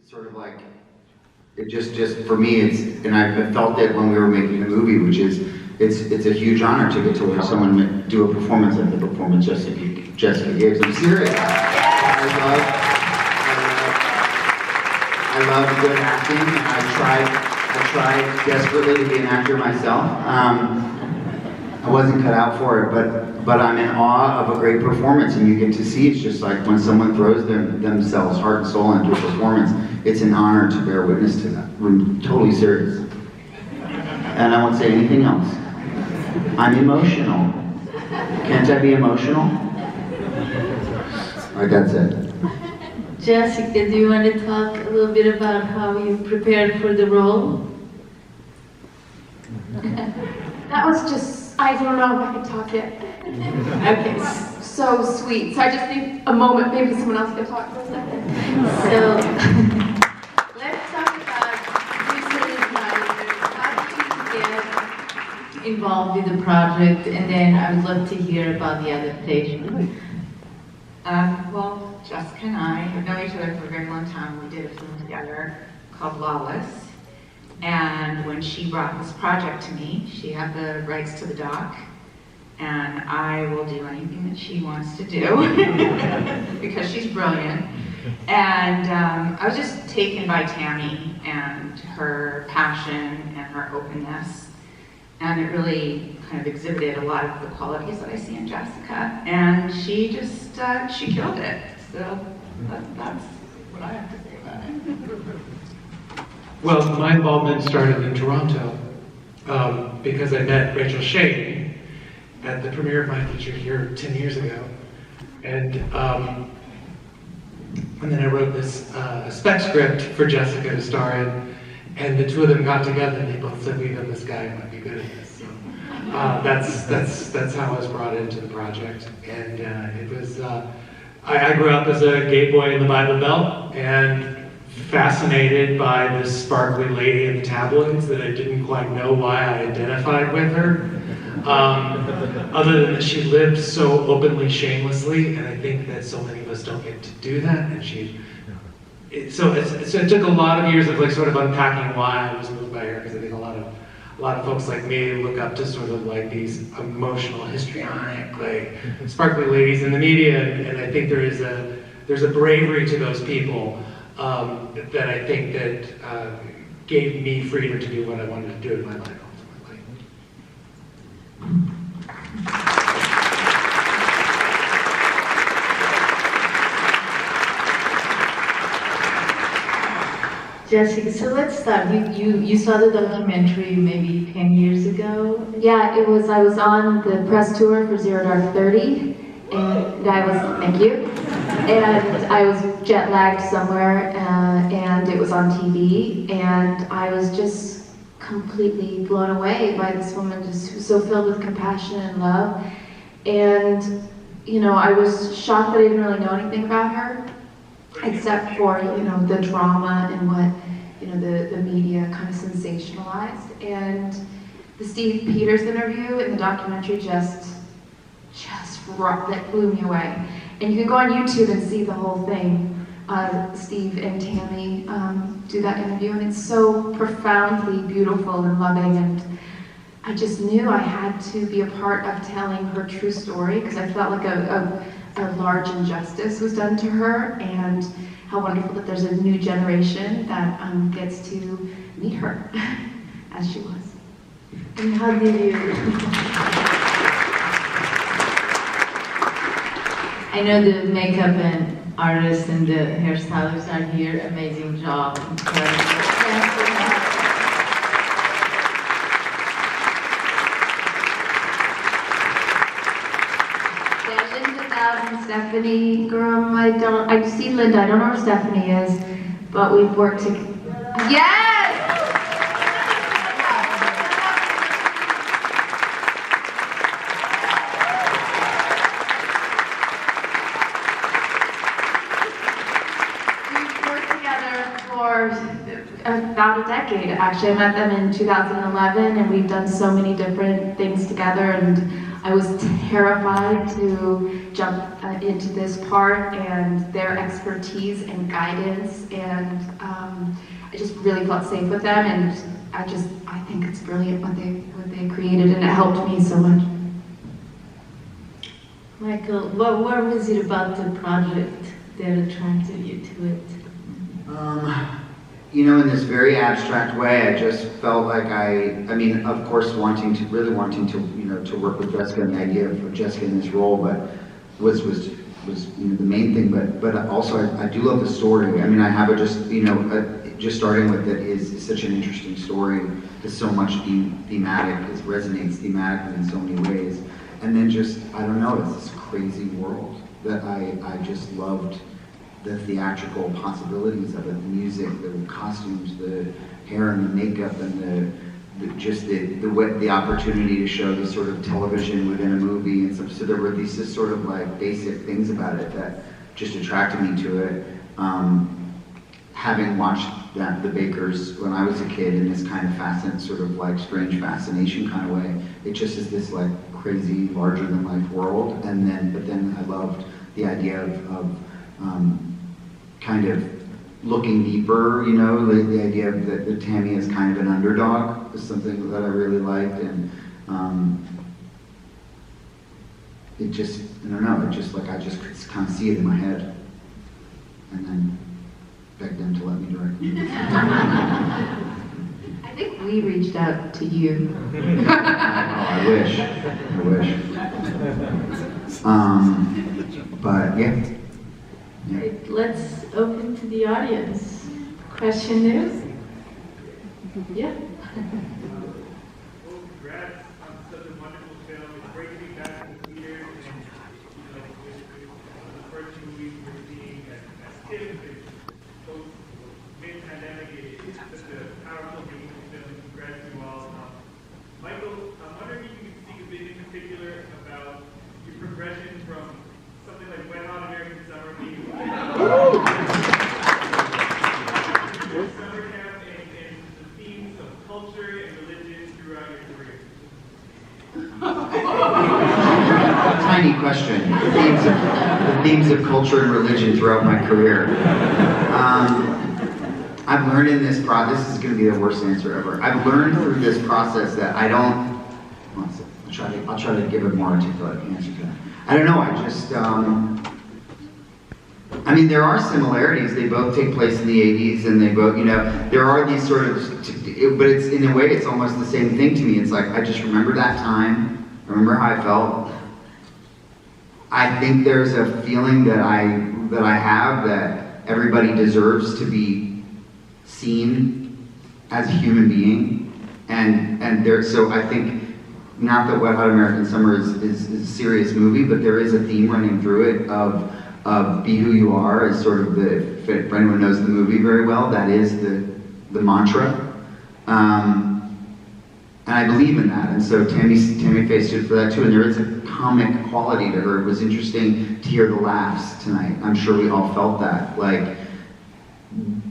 It's sort of like, it just for me, and I've felt it when we were making the movie, which is, it's a huge honor to get to watch someone do a performance like the performance Jessica gave. I'm serious. I love good acting. I tried desperately to be an actor myself. I wasn't cut out for it, but I'm in awe of a great performance, and you get to see it's just like when someone throws themselves heart and soul into a performance, it's an honor to bear witness to that. I'm totally serious. And I won't say anything else. I'm emotional. Can't I be emotional? All right, that's it. Jessica, do you want to talk a little bit about how you prepared for the role? That was just, I don't know if I can talk yet. Okay, so sweet. So I just need a moment, maybe someone else can talk for a second. So, let's talk about recent advisors. How did you get involved with the project? And then I would love to hear about the adaptation. Well, Jessica and I have known each other for a very long time. We did a film together called Lawless. And when she brought this project to me, she had the rights to the doc. And I will do anything that she wants to do because she's brilliant. And I was just taken by Tammy and her passion and her openness. And it really kind of exhibited a lot of the qualities that I see in Jessica. And she just, she killed it. So that's what I have to say about it. Well, my involvement started in Toronto because I met Rachel Chastain at the premiere of my feature here 10 years ago. And then I wrote this spec script for Jessica to star in, and the two of them got together and they both said, we know this guy might be good at this. So that's how I was brought into the project. And it was, I grew up as a gay boy in the Bible Belt and fascinated by this sparkly lady in the tabloids that I didn't quite know why I identified with her. Other than that she lived so openly, shamelessly, and I think that so many of us don't get to do that. And so it took a lot of years of like sort of unpacking why I was moved by her, because I think a lot of folks like me look up to sort of like these emotional, histrionic, like sparkly ladies in the media, and I think there's a bravery to those people that I think that gave me freedom to do what I wanted to do in my life ultimately. Jessica, so let's start. You saw the documentary maybe 10 years ago? Yeah, I was on the press tour for Zero Dark 30, and thank you. And I was jet lagged somewhere, and it was on TV, and I was just completely blown away by this woman, just so filled with compassion and love. And, you know, I was shocked that I didn't really know anything about her, except for, you know, the drama and what, you know, the media kind of sensationalized. And the Steve Peters interview in the documentary just that blew me away. And you can go on YouTube and see the whole thing. Steve and Tammy do that interview, and it's so profoundly beautiful and loving, and I just knew I had to be a part of telling her true story, because I felt like a large injustice was done to her, and how wonderful that there's a new generation that gets to meet her as she was. And how did you... I know the makeup and artists and the hairstylists are here. Amazing job. Stephanie Grum, I see Linda, I don't know where Stephanie is, but we've worked together. Yes! We've worked together for about a decade, actually. I met them in 2011, and we've done so many different things together, and I was terrified to jump into this part, and their expertise and guidance, and I just really felt safe with them, and I think it's brilliant what they created, and it helped me so much. Michael, what was it about the project that attracted you to it? You know, in this very abstract way, I just felt like I mean, of course, wanting to, you know, to work with Jessica, and the idea of Jessica in this role, but was you know, the main thing, but also I do love the story. I mean, I have a just, you know, just starting with it is such an interesting story. There's so much thematic, it resonates thematically in so many ways. And then just, I don't know, it's this crazy world that I just loved the theatrical possibilities of it, the music, the costumes, the hair and the makeup, and the opportunity to show this sort of television within a movie, and so there were these just sort of like basic things about it that just attracted me to it. Having watched the Bakers when I was a kid in this kind of sort of like strange fascination kind of way, it just is this like crazy, larger than life world. But then I loved the idea of kind of looking deeper, you know, the idea of that Tammy is kind of an underdog is something that I really liked, and it just, I don't know, it just like I just could kind of see it in my head, and then beg them to let me direct. I think we reached out to you. I wish. But yeah. Right, let's open to the audience. Question there? Yeah. Well, congrats on such a wonderful film. It's great to be back in the theaters, and you know, it's the first two movies we're seeing as TIFF, post mid-pandemic. It's such a powerful, beautiful film. Congrats to you all. Michael, I'm wondering if you could speak a bit in particular about your progression from something like Wet Hot American Summer being summer camp, and the themes of culture and religion throughout your career. Tiny question. The themes of culture and religion throughout my career. I've learned in this process, this is going to be the worst answer ever. I've learned through this process that I don't, I'll try to give a more articulate answer to that. I don't know, I just, I mean, there are similarities. They both take place in the 80s, and they both, you know, there are these sort of, but it's, in a way, it's almost the same thing to me. It's like, I just remember that time, I remember how I felt. I think there's a feeling that I have that everybody deserves to be seen as a human being, and there, so I think, not that Wet Hot American Summer is a serious movie, but there is a theme running through it of be who you are, as sort of if anyone knows the movie very well, that is the mantra. And I believe in that, and so Tammy Faye stood for that too, and there is a comic quality to her. It was interesting to hear the laughs tonight. I'm sure we all felt that. Like,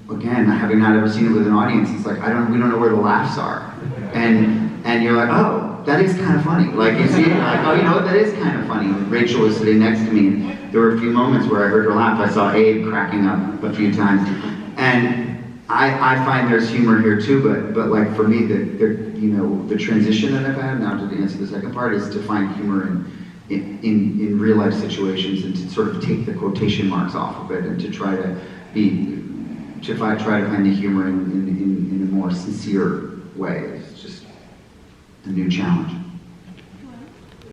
again, having not ever seen it with an audience, it's like, we don't know where the laughs are. And you're like, oh, that is kind of funny. Like, you see it, you're like, oh, you know what, that is kind of funny. Rachel was sitting next to me, and there were a few moments where I heard her laugh. I saw Abe cracking up a few times. And I find there's humor here too, but like for me, the transition that I've had, now to answer the second part, is to find humor in real life situations, and to sort of take the quotation marks off of it, and to try to find the humor in a more sincere way. It's just a new challenge.